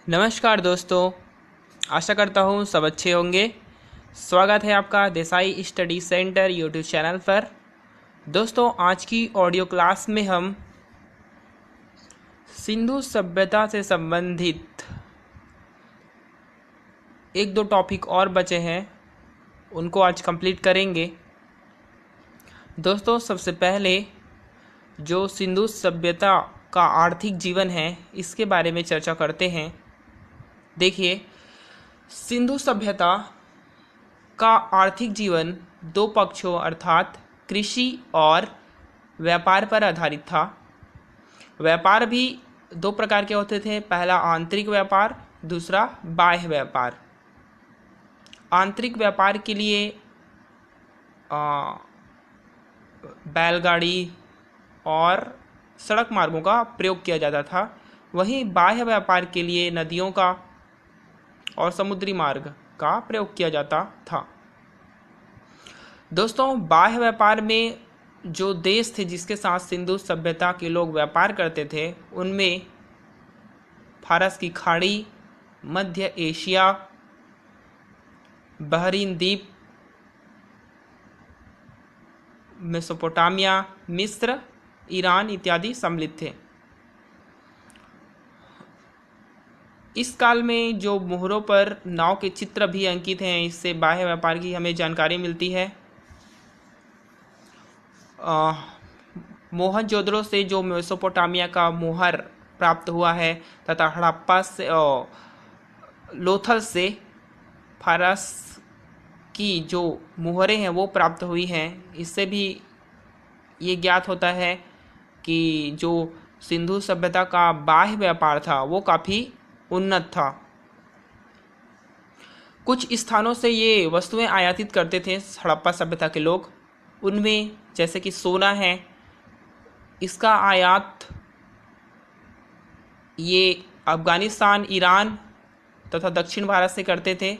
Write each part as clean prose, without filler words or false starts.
नमस्कार दोस्तों, आशा करता हूँ सब अच्छे होंगे। स्वागत है आपका Desai study centre YouTube channel पर। दोस्तों, आज की ऑडियो क्लास में हम सिंधु सभ्यता से संबंधित एक दो टॉपिक और बचे हैं, उनको आज कंप्लीट करेंगे। दोस्तों, सबसे पहले जो सिंधु सभ्यता का आर्थिक जीवन है, इसके बारे में चर्चा करते हैं। देखिए, सिंधु सभ्यता का आर्थिक जीवन दो पक्षों अर्थात कृषि और व्यापार पर आधारित था। व्यापार भी दो प्रकार के होते थे, पहला आंतरिक व्यापार, दूसरा बाह्य व्यापार। आंतरिक व्यापार के लिए बैलगाड़ी और सड़क मार्गों का प्रयोग किया जाता था। वहीं बाह्य व्यापार के लिए नदियों का और समुद्री मार्ग का प्रयोग किया जाता था। दोस्तों, बाह्य व्यापार में जो देश थे जिसके साथ सिंधु सभ्यता के लोग व्यापार करते थे, उनमें फारस की खाड़ी, मध्य एशिया, बहरीन द्वीप, मेसोपोटामिया, मिस्र, ईरान इत्यादि सम्मिलित थे। इस काल में जो मोहरों पर नाव के चित्र भी अंकित हैं, इससे बाह्य व्यापार की हमें जानकारी मिलती है। मोहनजोदड़ो से जो मेसोपोटामिया का मोहर प्राप्त हुआ है तथा हड़प्पा से लोथल से फारस की जो मोहरें हैं वो प्राप्त हुई हैं। इससे भी ये ज्ञात होता है कि जो सिंधु सभ्यता का बाह्य व्यापार था वो काफ़ी उन्नत था। कुछ स्थानों से ये वस्तुएं आयातित करते थे हड़प्पा सभ्यता के लोग। उनमें जैसे कि सोना है, इसका आयात ये अफ़गानिस्तान, ईरान तथा दक्षिण भारत से करते थे।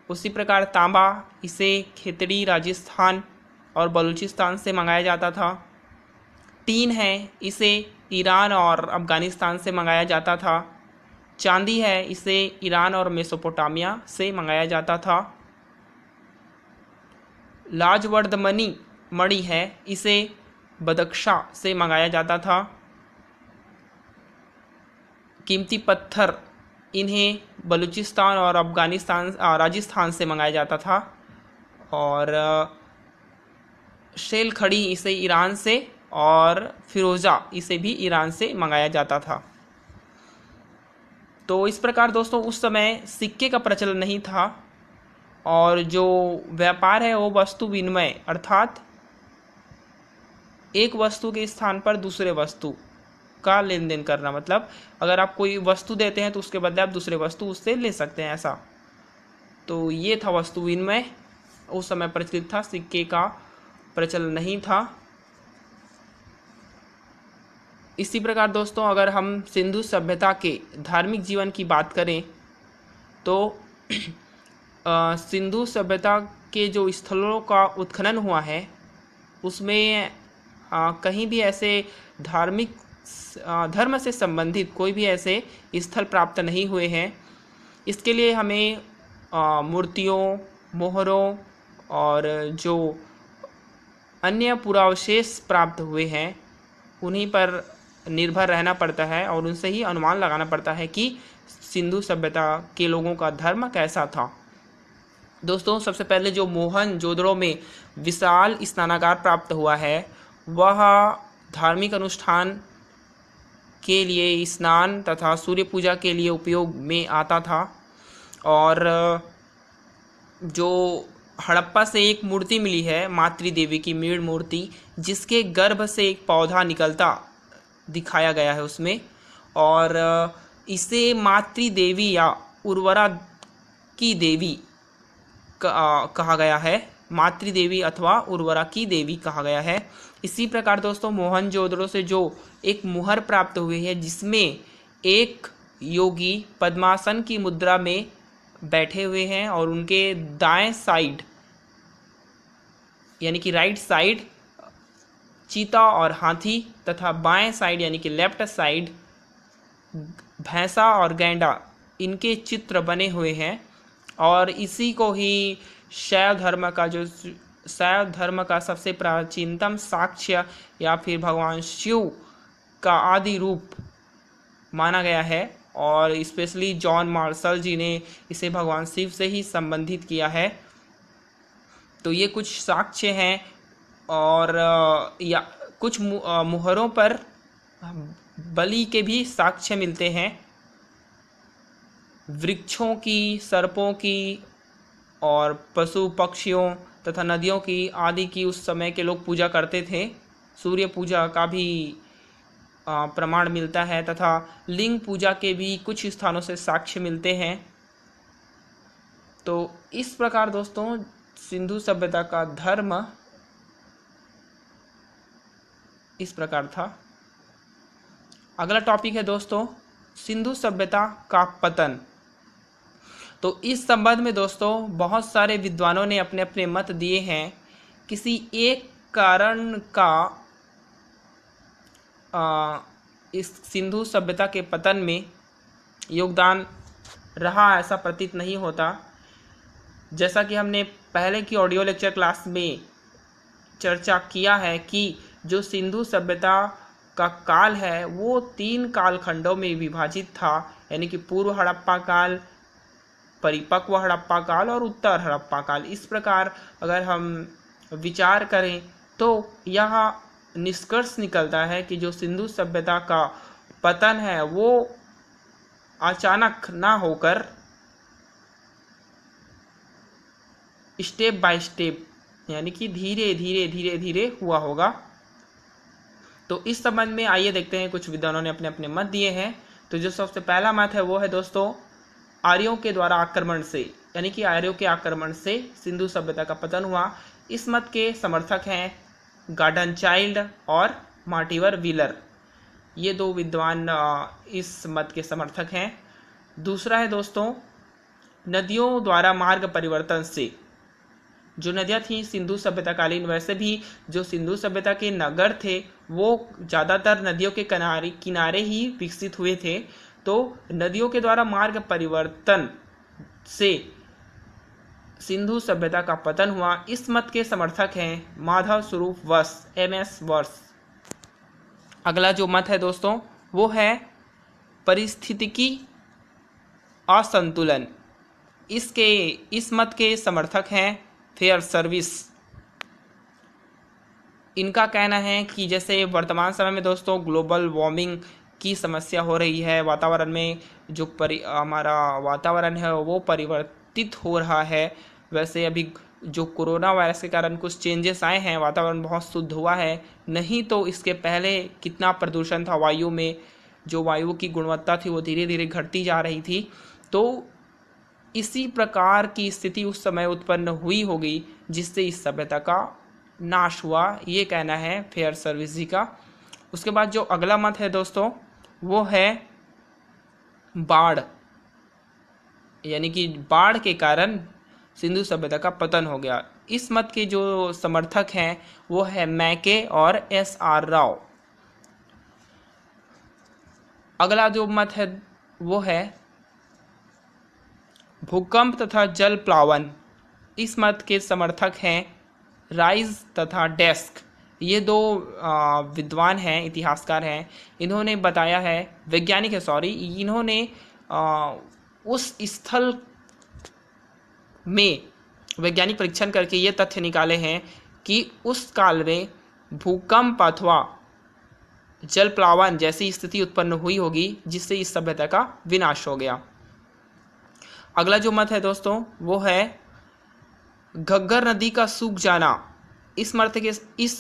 उसी प्रकार तांबा, इसे खेतड़ी, राजस्थान और बलूचिस्तान से मंगाया जाता था। टीन है, इसे ईरान और अफ़गानिस्तान से मंगाया जाता था। चांदी है, इसे ईरान और मेसोपोटामिया से मंगाया जाता था। लाजवर्दमनी मणि है, इसे बदख्शा से मंगाया जाता था। कीमती पत्थर, इन्हें बलूचिस्तान और अफ़गानिस्तान, राजस्थान से मंगाया जाता था। और शेल खड़ी, इसे ईरान से, और फिरोज़ा, इसे भी ईरान से मंगाया जाता था। तो इस प्रकार दोस्तों, उस समय सिक्के का प्रचलन नहीं था और जो व्यापार है वो वस्तु विनिमय अर्थात एक वस्तु के स्थान पर दूसरे वस्तु का लेन देन करना। मतलब अगर आप कोई वस्तु देते हैं तो उसके बदले आप दूसरे वस्तु उससे ले सकते हैं, ऐसा। तो ये था वस्तु विनिमय, उस समय प्रचलित था, सिक्के का प्रचलन नहीं था। इसी प्रकार दोस्तों, अगर हम सिंधु सभ्यता के धार्मिक जीवन की बात करें तो सिंधु सभ्यता के जो स्थलों का उत्खनन हुआ है उसमें कहीं भी ऐसे धार्मिक धर्म से संबंधित कोई भी ऐसे स्थल प्राप्त नहीं हुए हैं। इसके लिए हमें मूर्तियों, मोहरों और जो अन्य पुरावशेष प्राप्त हुए हैं उन्हीं पर निर्भर रहना पड़ता है और उनसे ही अनुमान लगाना पड़ता है कि सिंधु सभ्यता के लोगों का धर्म कैसा था। दोस्तों, सबसे पहले जो मोहनजोदड़ो में विशाल स्नानागार प्राप्त हुआ है, वह धार्मिक अनुष्ठान के लिए, स्नान तथा सूर्य पूजा के लिए उपयोग में आता था। और जो हड़प्पा से एक मूर्ति मिली है, मातृदेवी की मीड़ मूर्ति, जिसके गर्भ से एक पौधा निकलता दिखाया गया है उसमें, और इसे मातृदेवी या उर्वरा की देवी कहा गया है। मातृदेवी अथवा उर्वरा की देवी कहा गया है। इसी प्रकार दोस्तों, मोहनजोदड़ो से जो एक मुहर प्राप्त हुई है जिसमें एक योगी पद्मासन की मुद्रा में बैठे हुए हैं और उनके दाएं साइड यानी कि राइट साइड चीता और हाथी तथा बाएं साइड यानी कि लेफ्ट साइड भैंसा और गैंडा इनके चित्र बने हुए हैं और इसी को ही शैव धर्म का सबसे प्राचीनतम साक्ष्य या फिर भगवान शिव का आदि रूप माना गया है। और स्पेशली जॉन मार्शल जी ने इसे भगवान शिव से ही संबंधित किया है। तो ये कुछ साक्ष्य हैं और या कुछ मुहरों पर बलि के भी साक्ष्य मिलते हैं। वृक्षों की, सर्पों की और पशु पक्षियों तथा नदियों की आदि की उस समय के लोग पूजा करते थे। सूर्य पूजा का भी प्रमाण मिलता है तथा लिंग पूजा के भी कुछ स्थानों से साक्ष्य मिलते हैं। तो इस प्रकार दोस्तों सिंधु सभ्यता का धर्म इस प्रकार था। अगला टॉपिक है दोस्तों सिंधु सभ्यता का पतन। तो इस संबंध में दोस्तों बहुत सारे विद्वानों ने अपने अपने मत दिए हैं। किसी एक कारण का इस सिंधु सभ्यता के पतन में योगदान रहा ऐसा प्रतीत नहीं होता। जैसा कि हमने पहले की ऑडियो लेक्चर क्लास में चर्चा किया है कि जो सिंधु सभ्यता का काल है वो 3 कालखंडों में विभाजित था, यानी कि पूर्व हड़प्पा काल, परिपक्व हड़प्पा काल और उत्तर हड़प्पा काल। इस प्रकार अगर हम विचार करें तो यह निष्कर्ष निकलता है कि जो सिंधु सभ्यता का पतन है वो अचानक ना होकर स्टेप बाय स्टेप, यानी कि धीरे धीरे हुआ होगा। तो इस संबंध में आइए देखते हैं, कुछ विद्वानों ने अपने अपने मत दिए हैं। तो जो सबसे पहला मत है वो है दोस्तों आर्यों के द्वारा आक्रमण से, यानी कि आर्यों के आक्रमण से सिंधु सभ्यता का पतन हुआ। इस मत के समर्थक हैं गार्डन चाइल्ड और मार्टिवर व्हीलर। ये 2 विद्वान इस मत के समर्थक हैं। दूसरा है दोस्तों नदियों द्वारा मार्ग परिवर्तन से। जो नदियाँ थीं सिंधु सभ्यता कालीन, वैसे भी जो सिंधु सभ्यता के नगर थे वो ज़्यादातर नदियों के किनारे ही विकसित हुए थे। तो नदियों के द्वारा मार्ग परिवर्तन से सिंधु सभ्यता का पतन हुआ। इस मत के समर्थक हैं माधव स्वरूप वस, MS वर्स। अगला जो मत है दोस्तों वो है परिस्थितिकी असंतुलन। इस मत के समर्थक हैं फेयर सर्विस। इनका कहना है कि जैसे वर्तमान समय में दोस्तों ग्लोबल वार्मिंग की समस्या हो रही है, वातावरण में जो हमारा वातावरण है वो परिवर्तित हो रहा है। वैसे अभी जो कोरोना वायरस के कारण कुछ चेंजेस आए हैं, वातावरण बहुत शुद्ध हुआ है, नहीं तो इसके पहले कितना प्रदूषण था वायु में। जो वायु की गुणवत्ता थी वो धीरे धीरे घटती जा रही थी। तो इसी प्रकार की स्थिति उस समय उत्पन्न हुई होगी जिससे इस सभ्यता का नाश हुआ, ये कहना है फेयर सर्विस जी का। उसके बाद जो अगला मत है दोस्तों वो है बाढ़, यानी कि बाढ़ के कारण सिंधु सभ्यता का पतन हो गया। इस मत के जो समर्थक हैं वो है मैके और SR राव। अगला जो मत है वो है भूकंप तथा जल प्लावन। इस मत के समर्थक हैं राइज तथा डेस्क। ये 2 विद्वान हैं, इतिहासकार हैं। इन्होंने बताया है, वैज्ञानिक है सॉरी, इन्होंने उस स्थल में वैज्ञानिक परीक्षण करके ये तथ्य निकाले हैं कि उस काल में भूकंप अथवा जल प्लावन जैसी स्थिति उत्पन्न हुई होगी जिससे इस सभ्यता का विनाश हो गया। अगला जो मत है दोस्तों वो है घग्गर नदी का सूख जाना। इस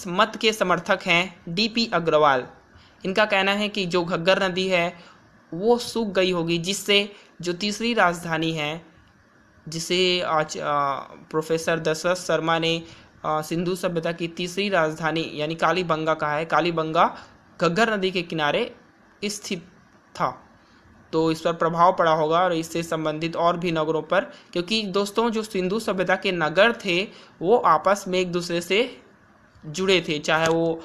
मत के समर्थक हैं DP अग्रवाल। इनका कहना है कि जो घग्गर नदी है वो सूख गई होगी जिससे जो तीसरी राजधानी है, जिसे आज प्रोफेसर दशरथ शर्मा ने सिंधु सभ्यता की तीसरी राजधानी यानी कालीबंगा कहा है। कालीबंगा घग्गर नदी के किनारे स्थित था। तो इस पर प्रभाव पड़ा होगा और इससे संबंधित और भी नगरों पर, क्योंकि दोस्तों जो सिंधु सभ्यता के नगर थे वो आपस में एक दूसरे से जुड़े थे, चाहे वो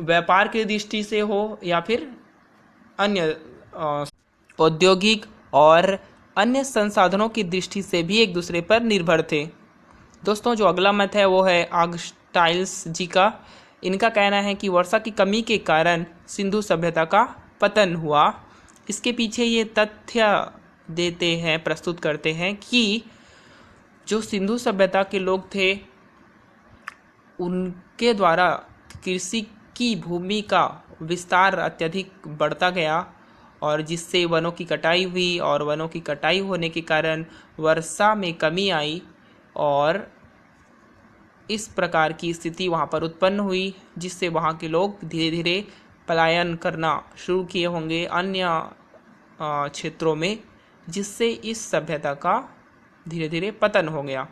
व्यापार की दृष्टि से हो या फिर अन्य औद्योगिक और अन्य संसाधनों की दृष्टि से भी एक दूसरे पर निर्भर थे। दोस्तों, जो अगला मत है वो है आगस्टाइल्स जी का। इनका कहना है कि वर्षा की कमी के कारण सिंधु सभ्यता का पतन हुआ। इसके पीछे ये तथ्य देते हैं, प्रस्तुत करते हैं कि जो सिंधु सभ्यता के लोग थे उनके द्वारा कृषि की भूमि का विस्तार अत्यधिक बढ़ता गया और जिससे वनों की कटाई हुई और वनों की कटाई होने के कारण वर्षा में कमी आई और इस प्रकार की स्थिति वहाँ पर उत्पन्न हुई, जिससे वहाँ के लोग धीरे धीरे पलायन करना शुरू किए होंगे अन्य क्षेत्रों में, जिससे इस सभ्यता का धीरे धीरे पतन हो गया।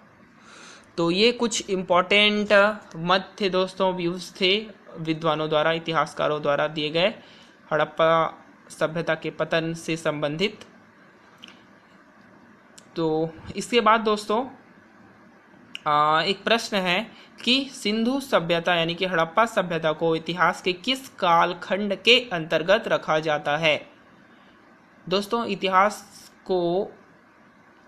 तो ये कुछ इम्पोर्टेंट मत थे दोस्तों, व्यूज़ थे विद्वानों द्वारा, इतिहासकारों द्वारा दिए गए हड़प्पा सभ्यता के पतन से संबंधित। तो इसके बाद दोस्तों एक प्रश्न है कि सिंधु सभ्यता यानी कि हड़प्पा सभ्यता को इतिहास के किस कालखंड के अंतर्गत रखा जाता है। दोस्तों, इतिहास को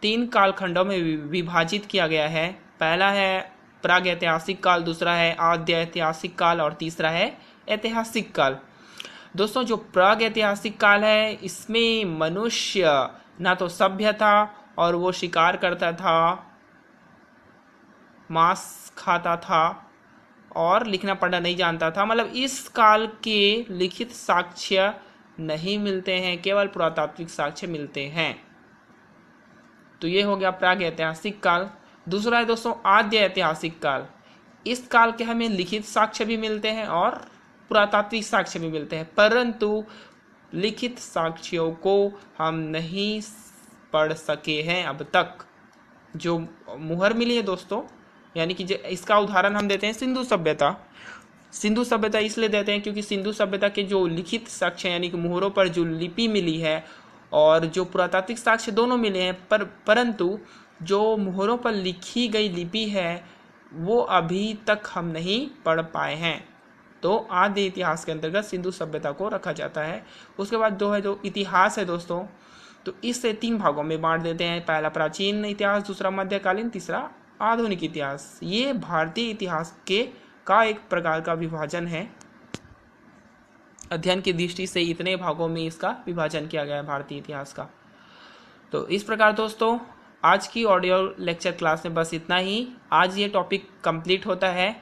3 कालखंडों में विभाजित किया गया है। पहला है प्रागैतिहासिक काल, दूसरा है आद्य ऐतिहासिक काल और तीसरा है ऐतिहासिक काल। दोस्तों, जो प्रागैतिहासिक काल है इसमें मनुष्य ना तो सभ्य था और वो शिकार करता था, मांस खाता था और लिखना पढ़ना नहीं जानता था। मतलब इस काल के लिखित साक्ष्य नहीं मिलते हैं, केवल पुरातात्विक साक्ष्य मिलते हैं। तो ये हो गया प्रागैतिहासिक काल। दूसरा है दोस्तों आद्य ऐतिहासिक काल। इस काल के हमें लिखित साक्ष्य भी मिलते हैं और पुरातात्विक साक्ष्य भी मिलते हैं, परंतु लिखित साक्ष्यों को हम नहीं पढ़ सके हैं अब तक। जो मुहर मिली है दोस्तों, यानी कि इसका उदाहरण हम देते हैं सिंधु सभ्यता। सिंधु सभ्यता इसलिए देते हैं क्योंकि सिंधु सभ्यता के जो लिखित साक्ष्य यानी कि मुहरों पर जो लिपि मिली है और जो पुरातात्विक साक्ष्य दोनों मिले हैं, परंतु जो मुहरों पर लिखी गई लिपि है वो अभी तक हम नहीं पढ़ पाए हैं। तो आद्य इतिहास के अंतर्गत सिंधु सभ्यता को रखा जाता है। उसके बाद जो इतिहास है दोस्तों, तो इससे 3 भागों में बांट देते हैं। पहला प्राचीन इतिहास, दूसरा मध्यकालीन, तीसरा आधुनिक इतिहास। ये भारतीय इतिहास का एक प्रकार का विभाजन है। अध्ययन की दृष्टि से इतने भागों में इसका विभाजन किया गया है भारतीय इतिहास का। तो इस प्रकार दोस्तों आज की ऑडियो लेक्चर क्लास में बस इतना ही। आज ये टॉपिक कंप्लीट होता है।